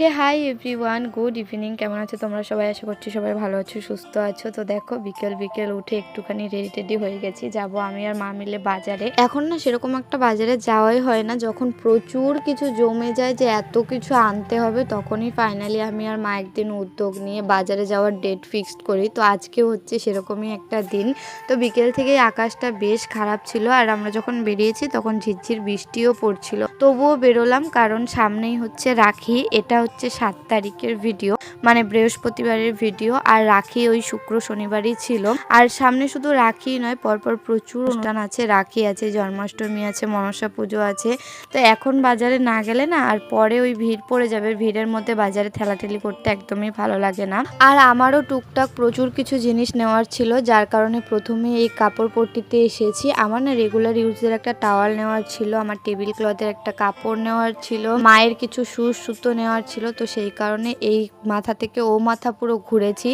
হে hi everyone, good evening. কেমন আছো তোমরা সবাই? আশা করছি সবাই ভালো আছো, সুস্থ আছো। তো দেখো বিকেল বিকেল উঠে একটুখানি রেডি হয়ে গেছি, যাব আমি আর মা মিলে বাজারে। এখন না সেরকম একটা বাজারে যাওয়াই হয় না, যখন প্রচুর কিছু জমে যায় যে এত কিছু আনতে হবে, তখনই ফাইনালি আমি আর মা একদিন উদ্যোগ নিয়ে বাজারে যাওয়ার ডেট ফিক্সড করি। তো আজকে হচ্ছে সেরকমই একটা দিন। তো বিকেল থেকেই আকাশটা বেশ খারাপ ছিল, আর আমরা যখন বেরিয়েছি তখন ঝিরঝির বৃষ্টিও পড়ছিল। তবুও বেরোলাম, কারণ সামনেই হচ্ছে রাখি। এটা হচ্ছে 7 তারিখের ভিডিও, মানে বৃহস্পতিবারের ভিডিও। আর রাখি ওই শুক্র শনিবারই ছিল। আর সামনে শুধু রাখি নয়, পরপর প্রচুর অনুষ্ঠান আছে। রাখি আছে, জন্মাষ্টমী আছে, মনসা পুজো আছে। তো এখন বাজারে না গেলে না, আর পরে ওই ভিড় পড়ে যাবে, ভিড়ের মধ্যে বাজারে ঠেলাঠেলি করতে একদমই ভালো লাগে না। আর আমারও টুকটাক প্রচুর কিছু জিনিস নেওয়ার ছিল, যার কারণে প্রথমে এই কাপড় পট্টিতে এসেছি। আমার না রেগুলার ইউজের একটা টাওয়াল নেওয়ার ছিল, আমার টেবিল ক্লথের একটা কাপড় নেওয়ার ছিল, মায়ের কিছু সুতো নেওয়ার ছিল। তো সেই কারণে এই মাথা থেকে ও মাথা পুরো ঘুরেছি।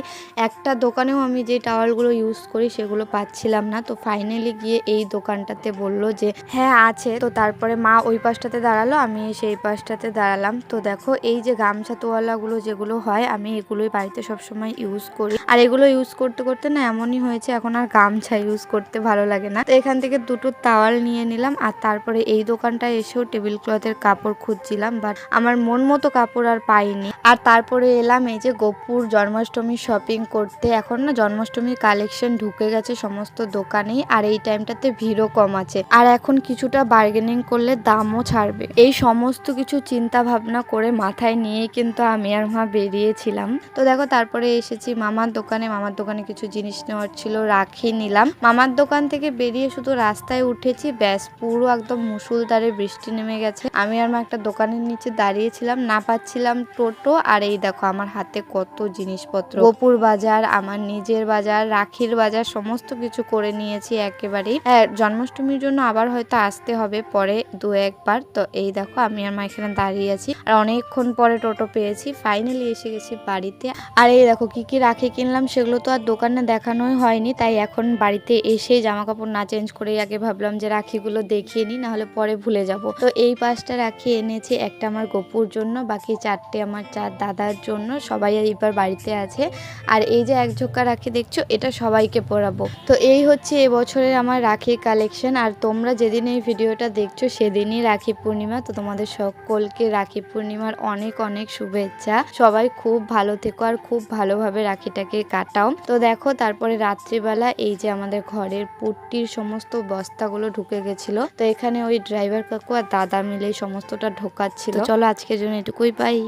একটা দোকানেও আমি যে টাওয়ালগুলো ইউজ করি সেগুলো পাচ্ছিলাম না। তো ফাইনালি গিয়ে এই দোকানটাতে বললো যে হ্যাঁ আছে। তো তারপরে মা ওই পাশটাতে দাঁড়ালো, আমি সেই পাশটাতে দাঁড়ালাম। তো দেখো এই যে গামছা তোয়ালাগুলো যেগুলো হয়, আমি এগুলোই বাড়িতে সবসময় ইউজ করি। আর এগুলো ইউজ করতে করতে না এমনই হয়েছে, এখন আর গামছা ইউজ করতে ভালো লাগে না। তো এখান থেকে দুটো টাওয়াল নিয়ে নিলাম। আর তারপরে এই দোকানটায় এসেও টেবিল ক্লথের কাপড় খুঁজছিলাম, বাট আমার মন মতো কাপড় আর পাইনি। আর তারপরে এলাম এই যে গোপুর জন্মাষ্টমী শপিং করতে। এখন না জন্মাষ্টমীর কালেকশন ঢুকে গেছে সমস্ত দোকানেই, আর এই টাইমটাতে ভিড়ও কম আছে। আর এখন কিছুটা বার্গেনিং করলে দামও ছাড়বে। এই সমস্ত কিছু চিন্তা ভাবনা করে মাথায় নিয়ে কিন্তু আমি আর মা বেরিয়েছিলাম। তো দেখো তারপরে এসেছি মামার দোকানে। মামার দোকানে কিছু জিনিস নেওয়ার ছিল, রাখি নিলাম। মামার দোকান থেকে বেরিয়ে শুধু রাস্তায় উঠেছি, ব্যাস পুরো একদম মুষলধারে বৃষ্টি নেমে গেছে। আমি আর মা একটা দোকানের নিচে দাঁড়িয়েছিলাম, না পাচ্ছিলাম টোটো। আর এই দেখো আমার হাতে কত জিনিসপত্র, গোপুর বাজার, আমার নিজের বাজার, রাখির বাজার, সমস্ত কিছু করে নিয়েছি একেবারেই। হ্যাঁ, জন্মাষ্টমীর জন্য আবার হয়তো আসতে হবে পরে দু একবার। তো এই দেখো আমি আর মা এখানে দাঁড়িয়ে আছি, আর অনেকক্ষণ পরে টোটো পেয়েছি। ফাইনালি এসে গেছি বাড়িতে। আর এই দেখো কি কি রাখি কিনলাম, সেগুলো তো আর দোকানে দেখানোই হয়নি, তাই এখন বাড়িতে এসে জামা কাপড় না চেঞ্জ করে আগে ভাবলাম যে রাখিগুলো দেখিয়ে নিই, নাহলে পরে ভুলে যাব। তো এই 5টা রাখি এনেছি, একটা আমার গোপুর জন্য, বাকি 4টে আমার 4 দাদার জন্য। সবাই এইবার বাড়িতে আছে। আর এই যে এক ঝোঁকা রাখি দেখছো, এটা সবাইকে পরাবো। তো এই হচ্ছে এবছরের আমার রাখির কালেকশন। আর তোমরা যেদিন এই ভিডিওটা দেখছো সেদিনই রাখি পূর্ণিমা। তো তোমাদের সকলকে রাখি পূর্ণিমার অনেক অনেক শুভেচ্ছা। সবাই খুব ভালো থেকো আর খুব ভালোভাবে রাখিটাকে কাটাও। তো দেখো তারপরে রাত্রিবেলা এই যে আমাদের ঘরের পুট্টির সমস্ত বস্তাগুলো ঢুকে গেছিল। তো এখানে ওই ড্রাইভার কাকু আর দাদা মিলে সমস্তটা ঢোকাচ্ছিল। চলো আজকের জন্য এটুকুই, বাই।